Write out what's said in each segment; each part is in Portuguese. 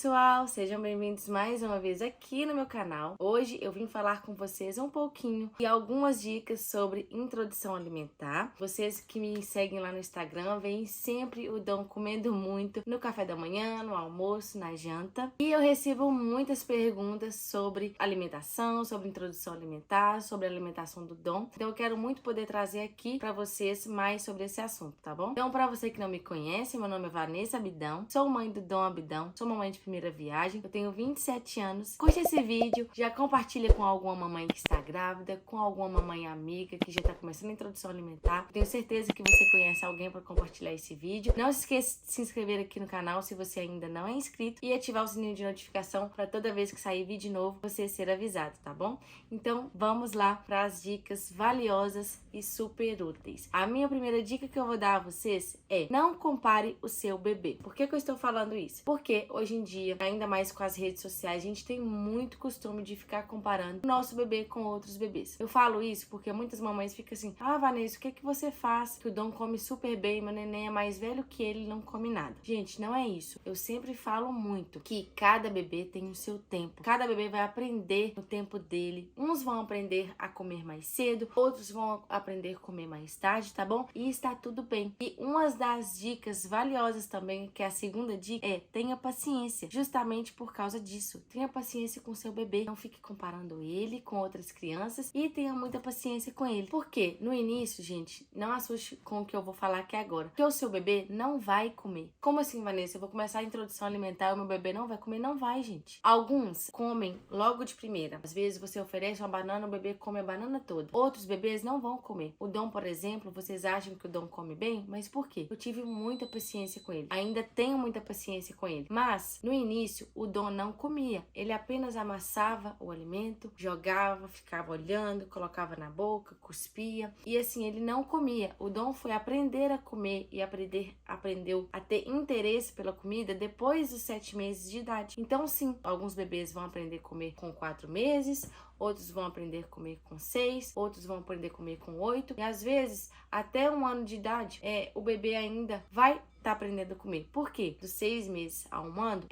pessoal, sejam bem-vindos mais uma vez aqui no meu canal. Hoje eu vim falar com vocês um pouquinho e algumas dicas sobre introdução alimentar. Vocês que me seguem lá no Instagram veem sempre o Dom comendo muito no café da manhã, no almoço, na janta. E eu recebo muitas perguntas sobre alimentação, sobre introdução alimentar, sobre a alimentação do Dom. Então eu quero muito poder trazer aqui para vocês mais sobre esse assunto, tá bom? Então, para você que não me conhece, meu nome é Vanessa Abidão, sou mãe do Dom Abidão, sou mamãe de primeira viagem, eu tenho 27 anos. Curte esse vídeo, já compartilha com alguma mamãe que está grávida, com alguma mamãe amiga que já está começando a introdução alimentar. Tenho certeza que você conhece alguém para compartilhar esse vídeo. Não se esqueça de se inscrever aqui no canal se você ainda não é inscrito e ativar o sininho de notificação para toda vez que sair vídeo novo você ser avisado, tá bom? Então vamos lá para as dicas valiosas e super úteis. A minha primeira dica que eu vou dar a vocês é: não compare o seu bebê. Por que eu estou falando isso? Porque hoje em dia, ainda mais com as redes sociais, a gente tem muito costume de ficar comparando o nosso bebê com outros bebês. Eu falo isso porque muitas mamães ficam assim: ah, Vanessa, o que é que você faz? Que o Dom come super bem, meu neném é mais velho que ele, não come nada. Gente, não é isso. Eu sempre falo muito que cada bebê tem o seu tempo. Cada bebê vai aprender no tempo dele. Uns vão aprender a comer mais cedo, outros vão aprender a comer mais tarde, tá bom? E está tudo bem. E uma das dicas valiosas também, que é a segunda dica, é: tenha paciência. Justamente por causa disso. Tenha paciência com seu bebê. Não fique comparando ele com outras crianças e tenha muita paciência com ele. Porque no início, gente, não assuste com o que eu vou falar aqui agora. Porque o seu bebê não vai comer. Como assim, Vanessa? Eu vou começar a introdução alimentar e o meu bebê não vai comer? Não vai, gente. Alguns comem logo de primeira. Às vezes você oferece uma banana, o bebê come a banana toda. Outros bebês não vão comer. O Dom, por exemplo, vocês acham que o Dom come bem? Mas por quê? Eu tive muita paciência com ele. Ainda tenho muita paciência com ele. Mas, no início, o Dom não comia. Ele apenas amassava o alimento, jogava, ficava olhando, colocava na boca, cuspia. E assim, ele não comia. O Dom foi aprender a comer e aprendeu a ter interesse pela comida depois dos 7 meses de idade. Então, sim, alguns bebês vão aprender a comer com 4 meses, outros vão aprender a comer com 6, outros vão aprender a comer com 8. E às vezes, até 1 ano de idade, o bebê ainda vai estar aprendendo a comer. Por quê? Dos 6 meses a 1 ano,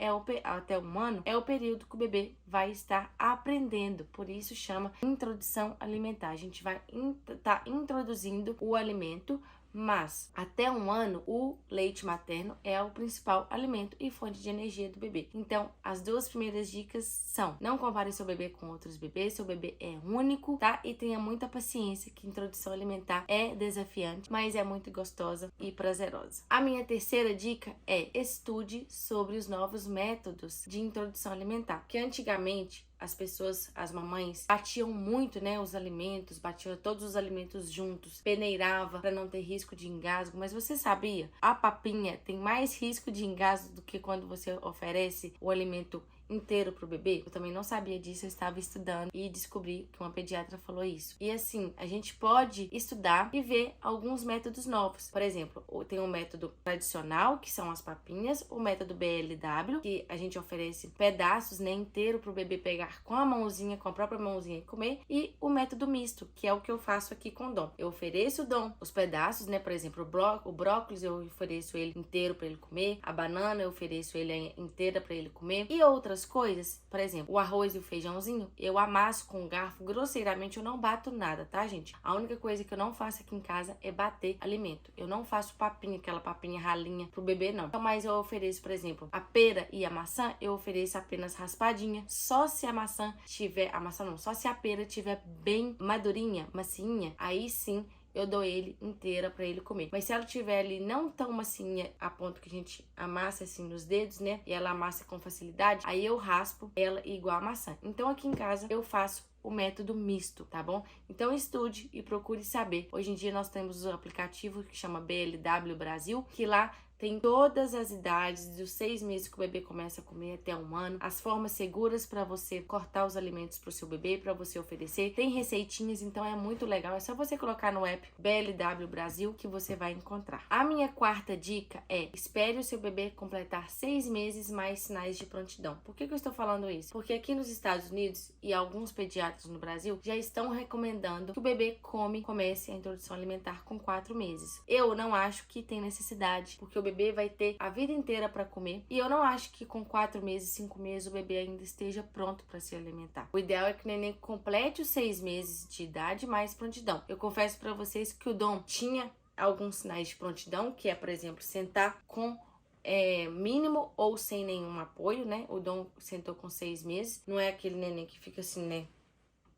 até 1 ano, é o período que o bebê vai estar aprendendo. Por isso chama introdução alimentar. A gente vai estar introduzindo o alimento, mas até 1 ano o leite materno é o principal alimento e fonte de energia do bebê. Então, as duas primeiras dicas são: não compare seu bebê com outros bebês, seu bebê é único, tá? E tenha muita paciência, que introdução alimentar é desafiante, mas é muito gostosa e prazerosa. A minha terceira dica é: estude sobre os novos métodos de introdução alimentar, que antigamente as mamães batiam muito, né, os alimentos, batiam todos os alimentos juntos, peneirava para não ter risco de engasgo. Mas você sabia? A papinha tem mais risco de engasgo do que quando você oferece o alimento inteiro pro bebê? Eu também não sabia disso, eu estava estudando e descobri que uma pediatra falou isso. E assim, a gente pode estudar e ver alguns métodos novos. Por exemplo, tem um método tradicional, que são as papinhas, o método BLW, que a gente oferece pedaços, né, inteiro pro bebê pegar com a mãozinha, com a própria mãozinha e comer, e o método misto, que é o que eu faço aqui com o Dom. Eu ofereço o Dom os pedaços, né, por exemplo, o brócolis eu ofereço ele inteiro para ele comer, a banana eu ofereço ele inteira para ele comer, e outras coisas, por exemplo, o arroz e o feijãozinho, eu amasso com um garfo grosseiramente, eu não bato nada, tá, gente? A única coisa que eu não faço aqui em casa é bater alimento. Eu não faço papinha, aquela papinha ralinha pro bebê, não. Então, mas eu ofereço, por exemplo, a pera e a maçã, eu ofereço apenas raspadinha, só se a só se a pera tiver bem madurinha, macinha, aí sim eu dou ele inteira para ele comer. Mas se ela tiver ali não tão massinha a ponto que a gente amassa assim nos dedos, né, e ela amassa com facilidade, aí eu raspo ela igual a maçã. Então aqui em casa eu faço o método misto, tá bom? Então estude e procure saber. Hoje em dia nós temos um aplicativo que chama BLW Brasil, que lá tem todas as idades, dos 6 meses que o bebê começa a comer até 1 ano, as formas seguras para você cortar os alimentos para o seu bebê, para você oferecer. Tem receitinhas, então é muito legal. É só você colocar no app BLW Brasil que você vai encontrar. A minha quarta dica é: espere o seu bebê completar 6 meses mais sinais de prontidão. Por que eu estou falando isso? Porque aqui nos Estados Unidos e alguns pediatras no Brasil já estão recomendando que o bebê comece a introdução alimentar com 4 meses. Eu não acho que tem necessidade, porque o bebê vai ter a vida inteira para comer. E eu não acho que com 4 meses, 5 meses, o bebê ainda esteja pronto para se alimentar. O ideal é que o neném complete os 6 meses de idade mais prontidão. Eu confesso para vocês que o Dom tinha alguns sinais de prontidão, que é, por exemplo, sentar com mínimo ou sem nenhum apoio, né? O Dom sentou com 6 meses. Não é aquele neném que fica assim, né,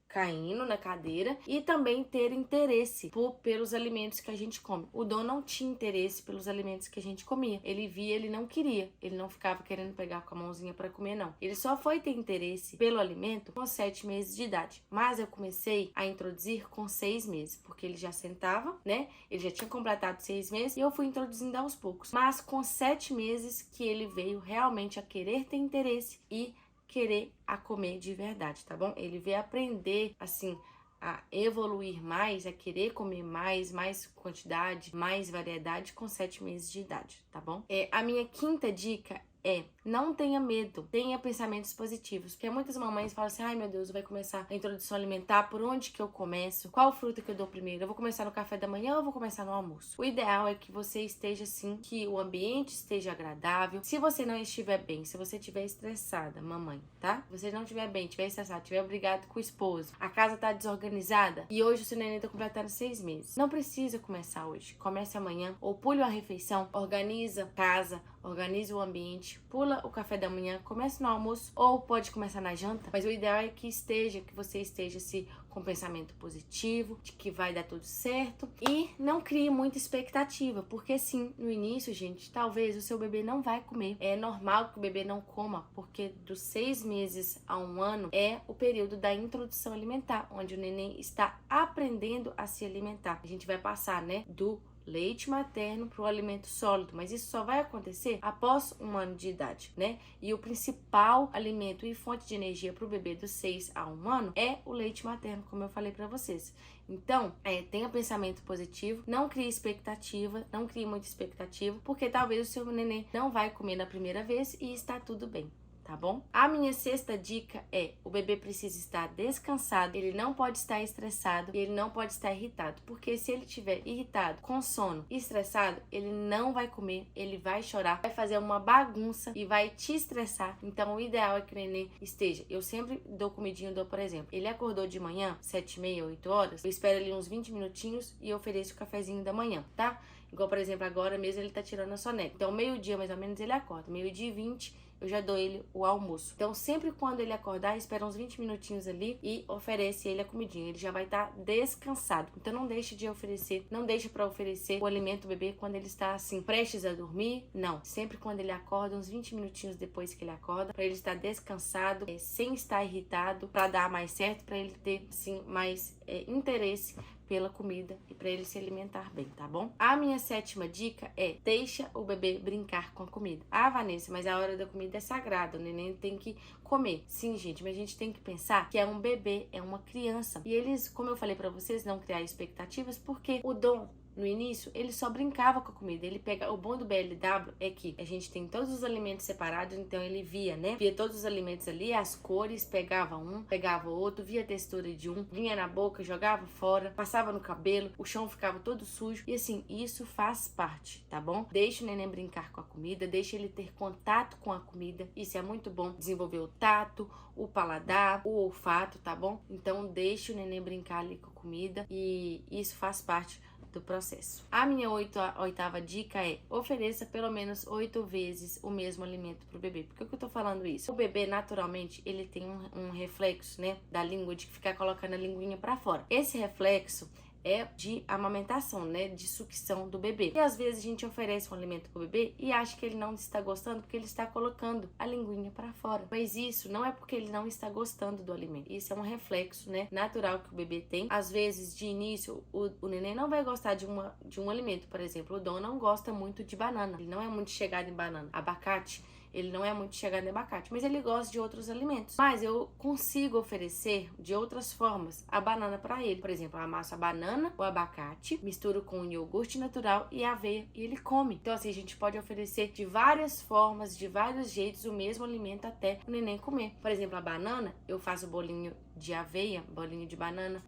caindo na cadeira, e também ter interesse pelos alimentos que a gente come. O Dom não tinha interesse pelos alimentos que a gente comia. Ele via, ele não queria. Ele não ficava querendo pegar com a mãozinha para comer, não. Ele só foi ter interesse pelo alimento com 7 meses de idade. Mas eu comecei a introduzir com 6 meses, porque ele já sentava, né? Ele já tinha completado 6 meses e eu fui introduzindo aos poucos. Mas com 7 meses que ele veio realmente a querer ter interesse e querer a comer de verdade, tá bom? Ele veio aprender, assim, a evoluir mais, a querer comer mais quantidade, mais variedade com 7 meses de idade, tá bom? A minha quinta dica não tenha medo, tenha pensamentos positivos, porque muitas mamães falam assim, ai meu Deus, vai começar a introdução alimentar, por onde que eu começo? Qual fruta que eu dou primeiro? Eu vou começar no café da manhã ou eu vou começar no almoço? O ideal é que você esteja assim, que o ambiente esteja agradável. Se você não estiver bem, se você estiver estressada, mamãe, tá? Se você não estiver bem, estiver estressada, estiver brigado com o esposo, a casa tá desorganizada e hoje o seu neném tá completando 6 meses. Não precisa começar hoje, comece amanhã ou pule uma refeição, organiza casa, organize o ambiente, pula o café da manhã, comece no almoço ou pode começar na janta, mas o ideal é que você esteja com pensamento positivo, de que vai dar tudo certo e não crie muita expectativa, porque sim, no início, gente, talvez o seu bebê não vai comer. É normal que o bebê não coma, porque dos 6 meses a 1 ano é o período da introdução alimentar, onde o neném está aprendendo a se alimentar. A gente vai passar, né, do leite materno para o alimento sólido, mas isso só vai acontecer após 1 ano de idade, né? E o principal alimento e fonte de energia para o bebê dos 6 a 1 ano é o leite materno, como eu falei para vocês. Então, tenha pensamento positivo, não crie expectativa, não crie muita expectativa, porque talvez o seu neném não vai comer na primeira vez e está tudo bem. Tá bom? A minha sexta dica o bebê precisa estar descansado, ele não pode estar estressado e ele não pode estar irritado, porque se ele estiver irritado, com sono, estressado, ele não vai comer, ele vai chorar, vai fazer uma bagunça e vai te estressar. Então o ideal é que o neném esteja, eu sempre dou comidinha, por exemplo, ele acordou de manhã, 7h30, 8 horas, eu espero ali uns 20 minutinhos e ofereço o cafezinho da manhã, tá? Igual, por exemplo, agora mesmo ele tá tirando a soneca, então meio-dia mais ou menos ele acorda, 12h20 eu já dou ele o almoço. Então, sempre quando ele acordar, espera uns 20 minutinhos ali e oferece ele a comidinha. Ele já vai estar descansado. Então, não deixe para oferecer o alimento ao bebê quando ele está, assim, prestes a dormir. Não. Sempre quando ele acorda, uns 20 minutinhos depois que ele acorda, para ele estar descansado, sem estar irritado, para dar mais certo, para ele ter, assim, mais interesse pela comida e para ele se alimentar bem, tá bom? A minha sétima dica deixa o bebê brincar com a comida. Ah, Vanessa, mas a hora da comida é sagrada, o neném tem que comer. Sim, gente, mas a gente tem que pensar que é um bebê, é uma criança. E eles, como eu falei para vocês, não criar expectativas, porque o Dom, no início, ele só brincava com a comida. O bom do BLW é que a gente tem todos os alimentos separados, então ele via, né? Via todos os alimentos ali, as cores, pegava um, pegava outro, via a textura de um, vinha na boca, jogava fora, passava no cabelo, o chão ficava todo sujo. E assim, isso faz parte, tá bom? Deixa o neném brincar com a comida, deixa ele ter contato com a comida. Isso é muito bom. Desenvolver o tato, o paladar, o olfato, tá bom? Então, deixa o neném brincar ali com a comida e isso faz parte do processo. A minha oitava dica ofereça pelo menos 8 vezes o mesmo alimento para o bebê. Por que eu tô falando isso? O bebê, naturalmente, ele tem um reflexo, né, da língua, de ficar colocando a linguinha para fora. Esse reflexo é de amamentação, né, de sucção do bebê. E às vezes a gente oferece um alimento pro bebê e acha que ele não está gostando porque ele está colocando a linguinha para fora. Mas isso não é porque ele não está gostando do alimento. Isso é um reflexo, né, natural que o bebê tem. Às vezes, de início, o neném não vai gostar de um alimento. Por exemplo, o Dom não gosta muito de banana. Ele não é muito chegado em banana. Abacate, ele não é muito chegado em abacate, mas ele gosta de outros alimentos. Mas eu consigo oferecer de outras formas a banana para ele. Por exemplo, eu amasso a banana, o abacate, misturo com iogurte natural e aveia e ele come. Então assim, a gente pode oferecer de várias formas, de vários jeitos o mesmo alimento até o neném comer. Por exemplo, a banana, eu faço bolinho de aveia, bolinho de banana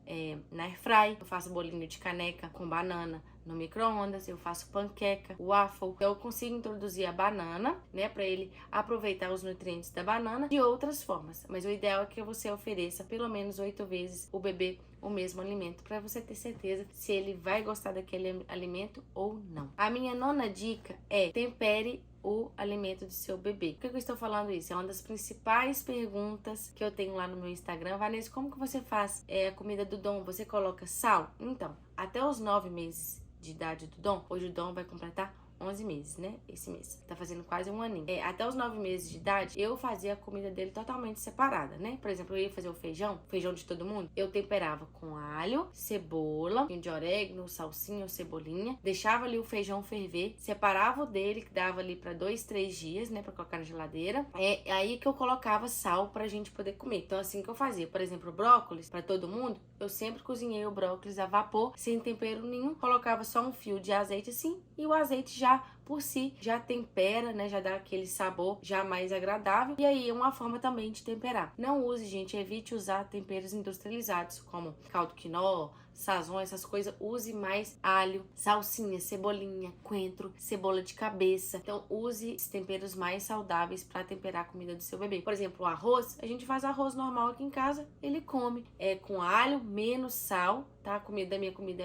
na airfry, eu faço bolinho de caneca com banana no micro-ondas, eu faço panqueca, waffle. Então eu consigo introduzir a banana, né, para ele aproveitar os nutrientes da banana de outras formas. Mas o ideal é que você ofereça pelo menos 8 vezes o bebê o mesmo alimento, para você ter certeza se ele vai gostar daquele alimento ou não. A minha nona dica é: tempere o alimento do seu bebê. Por que eu estou falando isso? É uma das principais perguntas que eu tenho lá no meu Instagram. Vanessa, como que você faz a comida do Dom? Você coloca sal? Então, até os 9 meses de idade do Dom, hoje o Dom vai completar 11 meses, né? Esse mês. Tá fazendo quase um aninho. Até os 9 meses de idade, eu fazia a comida dele totalmente separada, né? Por exemplo, eu ia fazer o feijão de todo mundo. Eu temperava com alho, cebola, um pouquinho de orégano, salsinha ou cebolinha. Deixava ali o feijão ferver. Separava o dele, que dava ali pra 2, 3 dias, né? Pra colocar na geladeira. É aí que eu colocava sal pra gente poder comer. Então, assim que eu fazia. Por exemplo, o brócolis, pra todo mundo, eu sempre cozinhei o brócolis a vapor, sem tempero nenhum. Colocava só um fio de azeite assim, e o azeite já por si já tempera, né? Já dá aquele sabor já mais agradável. E aí é uma forma também de temperar. Não use, gente, evite usar temperos industrializados como caldo quinó, sazon, essas coisas. Use mais alho, salsinha, cebolinha, coentro, cebola de cabeça. Então use esses temperos mais saudáveis para temperar a comida do seu bebê. Por exemplo, o arroz, a gente faz arroz normal aqui em casa, ele come com alho, menos sal, tá? Minha comida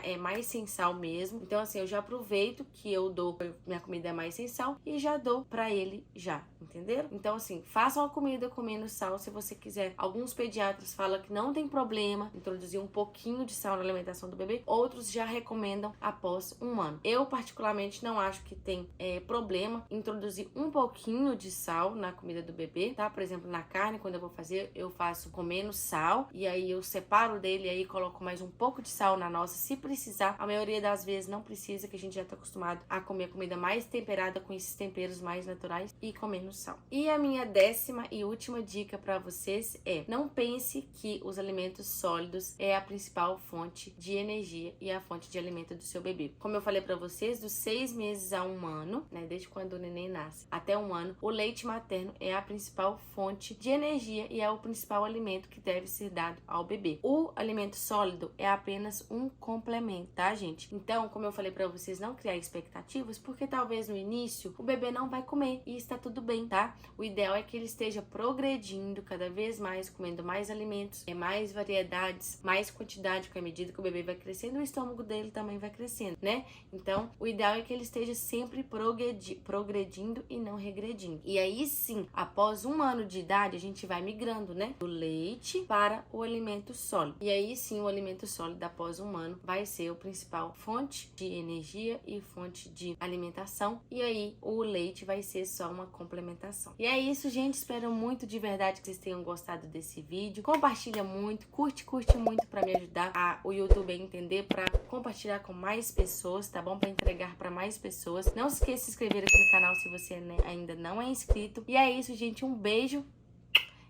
é mais sem sal mesmo. Então assim, eu já aproveito que eu dou minha comida mais sem sal e já dou pra ele já, entenderam? Então assim, façam a comida com menos sal se você quiser. Alguns pediatras falam que não tem problema introduzir um pouquinho de sal na alimentação do bebê, outros já recomendam após um ano. Eu particularmente não acho que tem problema introduzir um pouquinho de sal na comida do bebê, tá? Por exemplo, na carne, quando eu vou fazer, eu faço com menos sal e aí eu separo dele e aí coloco mais um pouco de sal na nossa, se precisar. A maioria das vezes não precisa, que a gente já tá acostumado a comer a comida mais temperada com esses temperos mais naturais e com menos sal. E a minha 10ª e última dica para vocês é: não pense que os alimentos sólidos é a principal fonte de energia e a fonte de alimento do seu bebê. Como eu falei para vocês, dos 6 meses a 1 ano, né, desde quando o neném nasce até 1 ano, o leite materno é a principal fonte de energia e é o principal alimento que deve ser dado ao bebê. O alimento sólido é apenas um complemento, tá, gente? Então, como eu falei para vocês, não criar expectativas, porque talvez no início o bebê não vai comer e está tudo bem, tá? O ideal é que ele esteja progredindo cada vez mais, comendo mais alimentos, mais variedades, mais quantidade, com a medida que o bebê vai crescendo, o estômago dele também vai crescendo, né? Então, o ideal é que ele esteja sempre progredindo e não regredindo. E aí sim, após 1 ano de idade, a gente vai migrando, né, do leite para o alimento sólido. E aí sim, o alimento sólido após 1 ano vai ser o principal fonte de energia e fonte de alimentação. E aí, o leite vai ser só uma complementação. E é isso, gente. Espero muito de verdade que vocês tenham gostado desse vídeo. Compartilha muito, curte muito para me ajudar o YouTube a entender, para compartilhar com mais pessoas, tá bom? Para entregar para mais pessoas. Não se esqueça de se inscrever aqui no canal se você ainda não é inscrito. E é isso, gente. Um beijo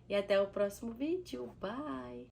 e até o próximo vídeo. Bye!